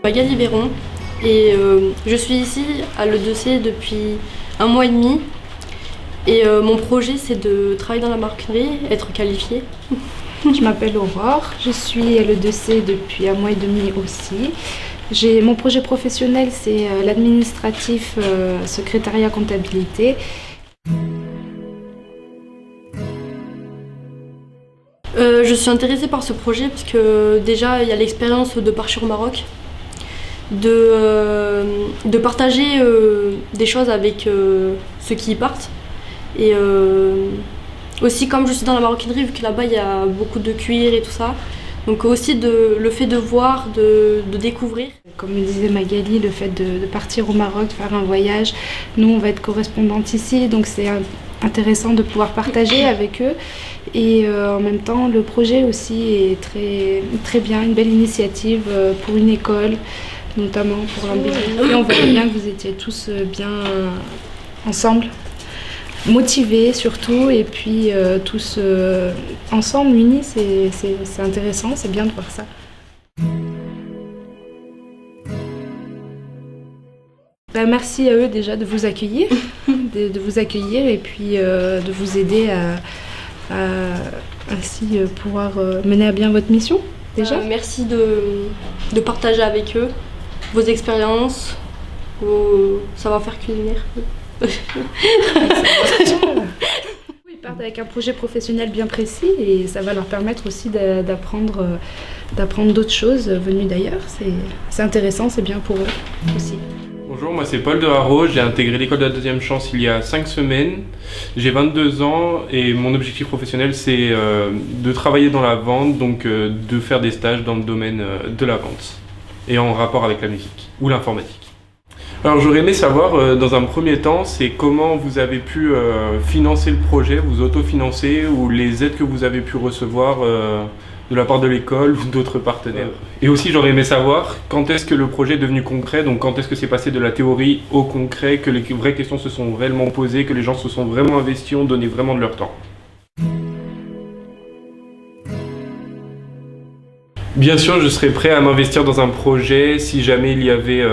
Magali Véron et je suis ici à l'E2C depuis 1 mois et demi et mon projet c'est de travailler dans la maroquinerie, être qualifiée. Je m'appelle Aurore, je suis à l'E2C depuis 1 mois et demi aussi. Mon projet professionnel c'est l'administratif secrétariat comptabilité. Je suis intéressée par ce projet parce que déjà il y a l'expérience de partir au Maroc, de partager des choses avec ceux qui y partent. Et aussi comme je suis dans la maroquinerie, vu que là-bas il y a beaucoup de cuir et tout ça, donc aussi le fait de voir, de découvrir. Comme me disait Magali, le fait de partir au Maroc, de faire un voyage, nous on va être correspondantes ici, donc c'est intéressant de pouvoir partager avec eux. Et en même temps, le projet aussi est très, très bien, une belle initiative pour une école, notamment pour l'embellir. Et on voyait bien que vous étiez tous bien ensemble, motivés surtout, et puis tous ensemble, unis, c'est intéressant, c'est bien de voir ça. Merci à eux déjà de vous accueillir, de vous accueillir et puis de vous aider à ainsi pouvoir mener à bien votre mission déjà. Merci de partager avec eux vos expériences, vos savoir-faire culinaire. Ils partent avec un projet professionnel bien précis et ça va leur permettre aussi d'apprendre d'autres choses venues d'ailleurs. C'est intéressant, c'est bien pour eux aussi. Bonjour, moi c'est Paul de Haro, j'ai intégré l'école de la deuxième chance il y a 5 semaines. J'ai 22 ans et mon objectif professionnel c'est de travailler dans la vente, donc de faire des stages dans le domaine de la vente et en rapport avec la musique ou l'informatique. Alors j'aurais aimé savoir dans un premier temps c'est comment vous avez pu financer le projet, vous autofinancer ou les aides que vous avez pu recevoir de la part de l'école ou d'autres partenaires. Et aussi j'aurais aimé savoir quand est-ce que le projet est devenu concret, donc quand est-ce que c'est passé de la théorie au concret, que les vraies questions se sont réellement posées, que les gens se sont vraiment investis, ont donné vraiment de leur temps. Bien sûr, je serais prêt à m'investir dans un projet si jamais il y avait,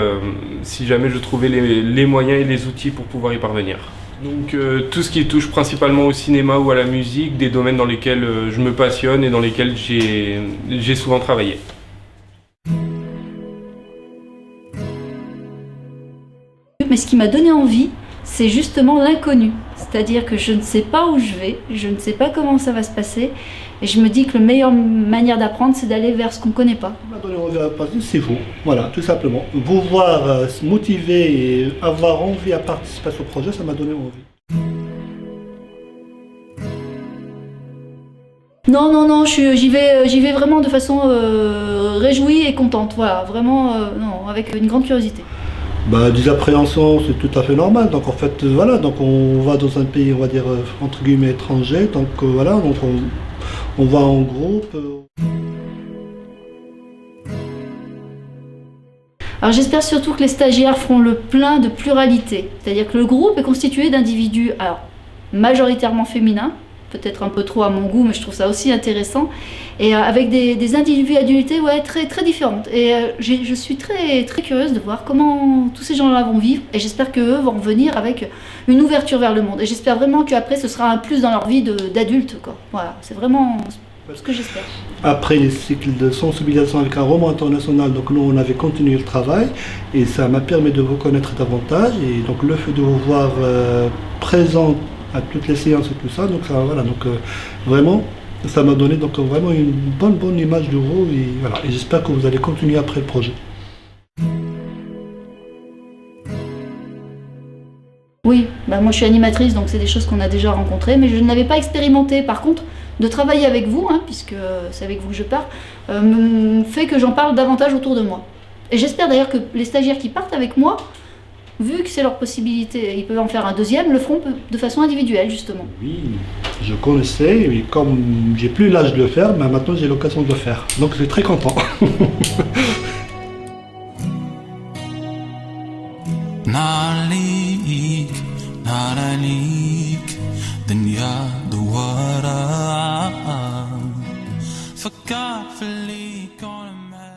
si jamais je trouvais les moyens et les outils pour pouvoir y parvenir. Donc tout ce qui touche principalement au cinéma ou à la musique, des domaines dans lesquels je me passionne et dans lesquels j'ai souvent travaillé. Mais ce qui m'a donné envie, c'est justement l'inconnu. C'est-à-dire que je ne sais pas où je vais, je ne sais pas comment ça va se passer. Et je me dis que la meilleure manière d'apprendre, c'est d'aller vers ce qu'on ne connaît pas. Ce qui m'a donné envie à participer, c'est vous. Voilà, tout simplement. Vous voir se motiver et avoir envie à participer à ce projet, ça m'a donné envie. Non, j'y vais vraiment de façon réjouie et contente. Voilà, vraiment, non, avec une grande curiosité. Des appréhensions, c'est tout à fait normal. Donc en fait, voilà, donc on va dans un pays, on va dire, entre guillemets, étranger. Donc voilà, donc on va en groupe. Alors j'espère surtout que les stagiaires feront le plein de pluralité. C'est-à-dire que le groupe est constitué d'individus, alors majoritairement féminins, peut-être un peu trop à mon goût, mais je trouve ça aussi intéressant, et avec des individualités très, très différentes. Et je suis très, très curieuse de voir comment tous ces gens-là vont vivre, et j'espère qu'eux vont revenir avec une ouverture vers le monde. Et j'espère vraiment qu'après, ce sera un plus dans leur vie d'adulte. Voilà, c'est vraiment ce que j'espère. Après les cycles de sensibilisation avec un roman international, donc nous on avait continué le travail, et ça m'a permis de vous connaître davantage, et donc le fait de vous voir présent à toutes les séances et tout ça, donc ça, voilà, donc vraiment, ça m'a donné donc vraiment une bonne image de vous, et voilà, et j'espère que vous allez continuer après le projet. Oui, moi je suis animatrice, donc c'est des choses qu'on a déjà rencontrées, mais je ne l'avais pas expérimenté. Par contre, de travailler avec vous, puisque c'est avec vous que je pars, fait que j'en parle davantage autour de moi. Et j'espère d'ailleurs que les stagiaires qui partent avec moi, vu que c'est leur possibilité, ils peuvent en faire un deuxième, le feront de façon individuelle, justement. Oui, je connaissais, et comme j'ai plus l'âge de le faire, mais maintenant j'ai l'occasion de le faire. Donc je suis très content. forgot for leak on a